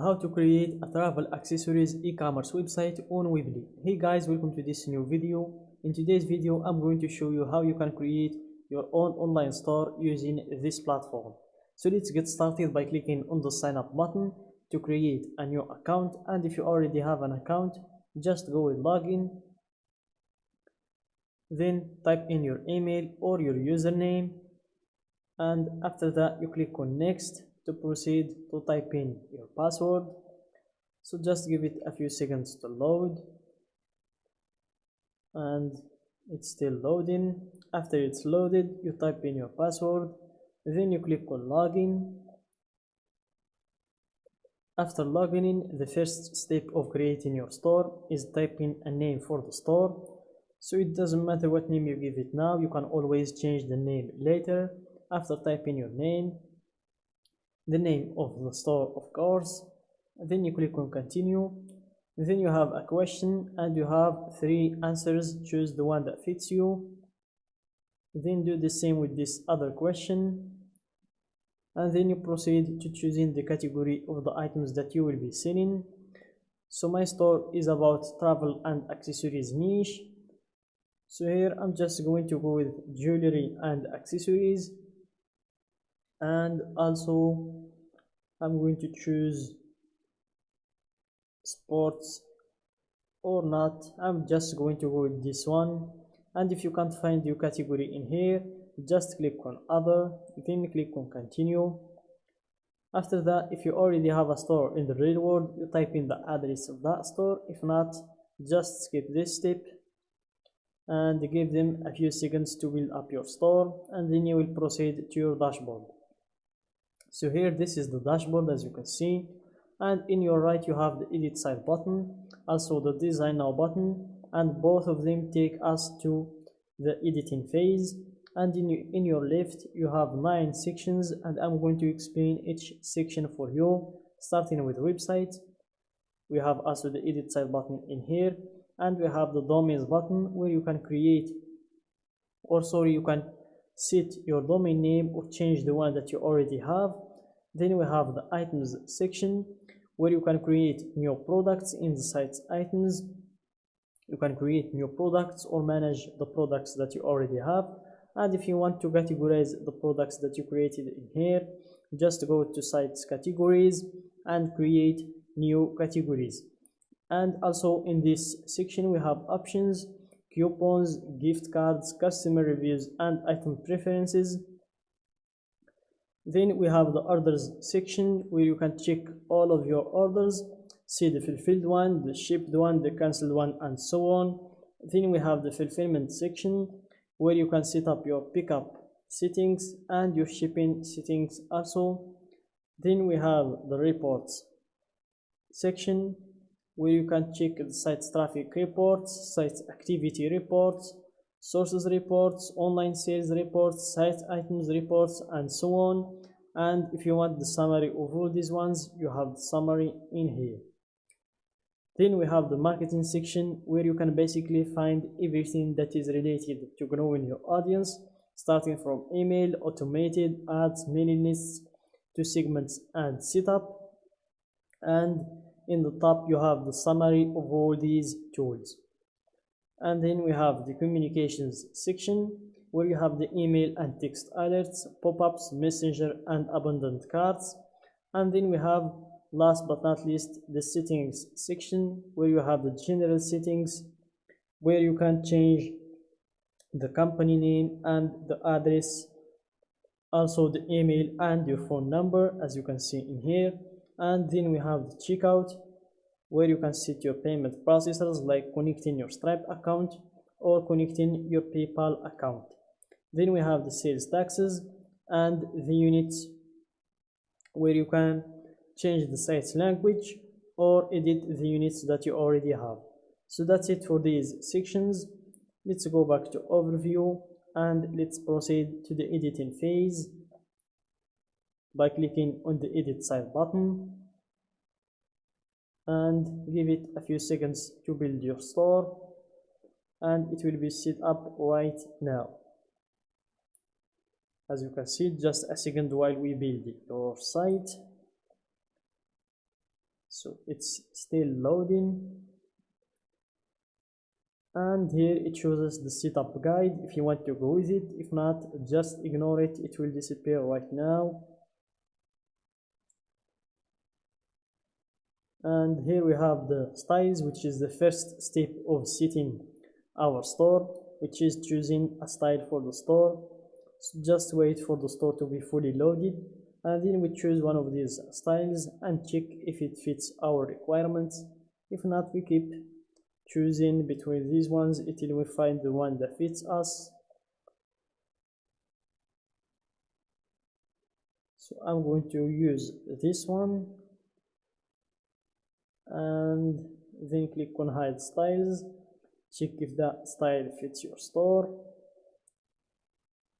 how to create a travel accessories e-commerce website on Weebly. Hey guys, welcome to this new video. In today's video, I'm going to show you how you can create your own online store using this platform. So let's get started by clicking on the sign up button to create a new account. And if you already have an account, just go with login. Then type in your email or your username. And after that, you click on next to proceed to type in your password. So just give it a few seconds to load, and it's still loading. After it's loaded, you type in your password, then you click on login. After logging in, the first step of creating your store is typing a name for the store. So it doesn't matter what name you give it now, you can always change the name later. After typing your name, the name of the store of course, then you click on continue. Then you have a question and you have 3 answers. Choose the one that fits you. Then do the same with this other question, and then you proceed to choosing the category of the items that you will be selling. So my store is about travel and accessories niche, so here I'm just going to go with jewelry and accessories, and also I'm going to choose sports or not. I'm just going to go with this one. And if you can't find your category in here, just click on other, then click on continue. After that, if you already have a store in the real world, you type in the address of that store. If not, just skip this step and give them a few seconds to build up your store, and then you will proceed to your dashboard. So here, this is the dashboard as you can see, and in your right you have the edit site button, also the design now button, and both of them take us to the editing phase. And in your left you have 9 sections, and I'm going to explain each section for you. Starting with website, we have also the edit site button in here, and we have the domains button where you can create, or sorry, you can set your domain name or change the one that you already have. Then we have the items section where you can create new products in the site's items. You can create new products or manage the products that you already have. And if you want to categorize the products that you created in here, just go to sites categories and create new categories. And also in this section we have options, coupons, gift cards, customer reviews, and item preferences. Then we have the orders section where you can check all of your orders, see the fulfilled one, the shipped one, the cancelled one, and so on. Then we have the fulfillment section where you can set up your pickup settings and your shipping settings also. Then we have the reports section where you can check the site's traffic reports, site activity reports, sources reports, online sales reports, site items reports, and so on. And if you want the summary of all these ones, you have the summary in here. Then we have the marketing section where you can basically find everything that is related to growing your audience, starting from email, automated ads, mailing lists, to segments and setup. And in the top you have the summary of all these tools. And then we have the communications section where you have the email and text alerts, pop-ups, messenger, and abandoned carts. And then we have, last but not least, the settings section where you have the general settings where you can change the company name and the address, also the email and your phone number as you can see in here. And then we have the checkout where you can set your payment processors like connecting your Stripe account or connecting your PayPal account. Then we have the sales taxes and the units where you can change the site's language or edit the units that you already have. So that's it for these sections. Let's go back to overview and let's proceed to the editing phase by clicking on the edit site button, and give it a few seconds to build your store, and it will be set up right now. As you can see, just a second while we build your site. So it's still loading, and here it shows us the setup guide if you want to go with it. If not, just ignore it, it will disappear right now. And here we have the styles, which is the first step of setting our store, which is choosing a style for the store. So just wait for the store to be fully loaded, and then we choose one of these styles and check if it fits our requirements. If not, we keep choosing between these ones until we find the one that fits us. So I'm going to use this one, and then click on hide styles. Check if that style fits your store.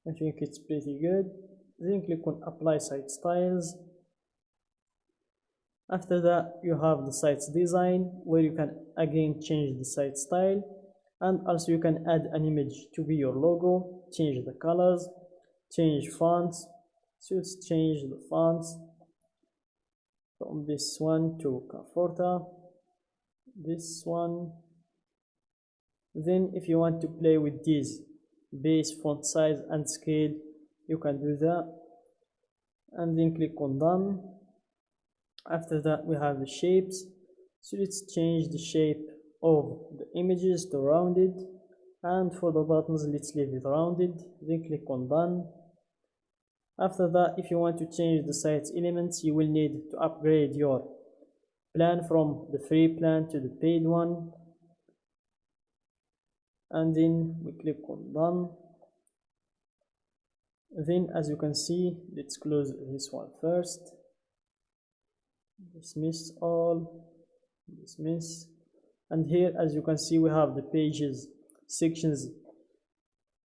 I think it's pretty good. Then click on apply site styles. After that, you have the site's design, where you can again change the site style, and also you can add an image to be your logo, change the colors, change fonts. So let's change the fonts from this one to Conforta, this one. Then if you want to play with these base font size and scale, you can do that, and then click on done. After that, we have the shapes. So let's change the shape of the images to rounded, and for the buttons let's leave it rounded. Then click on done. After that, if you want to change the site's elements, you will need to upgrade your plan from the free plan to the paid one, and then we click on done. Then as you can see, let's close this one first, dismiss all, dismiss. And here as you can see, we have the pages sections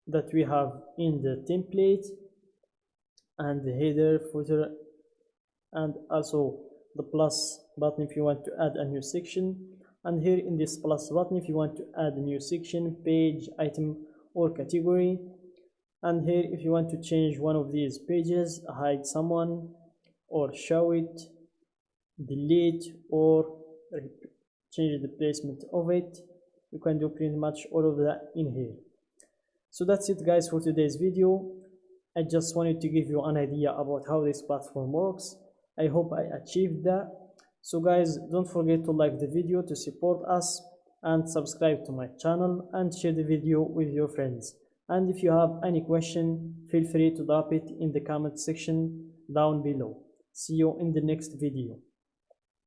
that we have in the template, and the header, footer, and also the plus button if you want to add a new section. And here in this plus button, if you want to add a new section, page, item, or category. And here if you want to change one of these pages, hide someone, or show it, delete, or change the placement of it, you can do pretty much all of that in here. So that's it guys for today's video. I just wanted to give you an idea about how this platform works. I hope I achieved that. So guys, don't forget to like the video to support us, and subscribe to my channel, and share the video with your friends. And if you have any question, feel free to drop it in the comment section down below. See you in the next video.